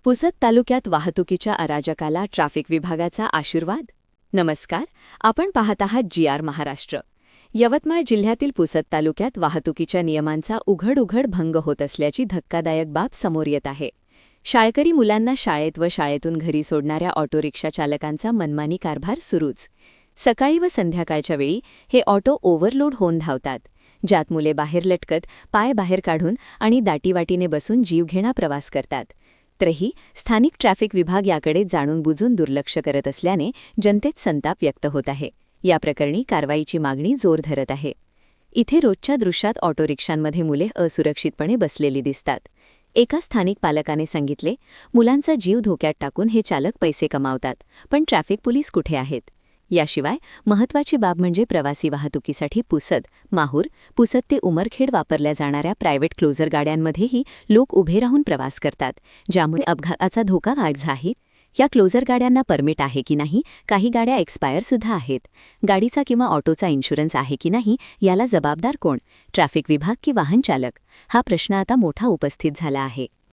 पुसद तालुक्यात वाहतुकीच्या अराजकाला ट्रॅफिक विभागाचा आशीर्वाद. नमस्कार, आपण पाहत आहात GR महाराष्ट्र. यवतमाळ जिल्ह्यातील पुसद तालुक्यात वाहतुकीच्या नियमांचा उघड भंग होत असल्याची धक्कादायक बाब समोर येत आहे. शाळकरी मुलांना शाळेत व शाळेतून घरी सोडणाऱ्या ऑटो रिक्षा चालकांचा मनमानी कारभार सुरूच. सकाळी व संध्याकाळच्या वेळी हे ऑटो ओव्हरलोड होऊन धावतात, ज्यात मुले बाहेर लटकत, पाय बाहेर काढून आणि दाटीवाटीने बसून जीवघेणा प्रवास करतात. तरीही स्थानिक ट्रॅफिक विभाग याकडे जाणून बुजून दुर्लक्ष करत असल्याने जनतेत संताप व्यक्त होत आहे. या प्रकरणी कारवाईची मागणी जोर धरत आहे. इथे रोजच्या दृश्यात ऑटो रिक्षांमध्ये मुले असुरक्षितपणे बसलेली दिसतात. एका स्थानिक पालकाने सांगितले, मुलांचा जीव धोक्यात टाकून हे चालक पैसे कमावतात, पण ट्रॅफिक पोलीस कुठे आहेत? याशिवाय महत्त्वाची बाब म्हणजे प्रवासी वाहतुकीसाठी पुसद, माहूर, पुसद ते उमरखेड वापरल्या जाणाऱ्या प्रायव्हेट क्लोजर गाड्यांमध्येही लोक उभे राहून प्रवास करतात, ज्यामुळे अपघाताचा धोका वाढला आहे. या क्लोजर गाड्यांना परमिट आहे की नाही? काही गाड्या एक्सपायरसुद्धा आहेत. गाडीचा किंवा ऑटोचा इन्शुरन्स आहे की नाही, याला जबाबदार कोण? ट्रॅफिक विभाग की वाहन चालक? हा प्रश्न आता मोठा उपस्थित झाला आहे.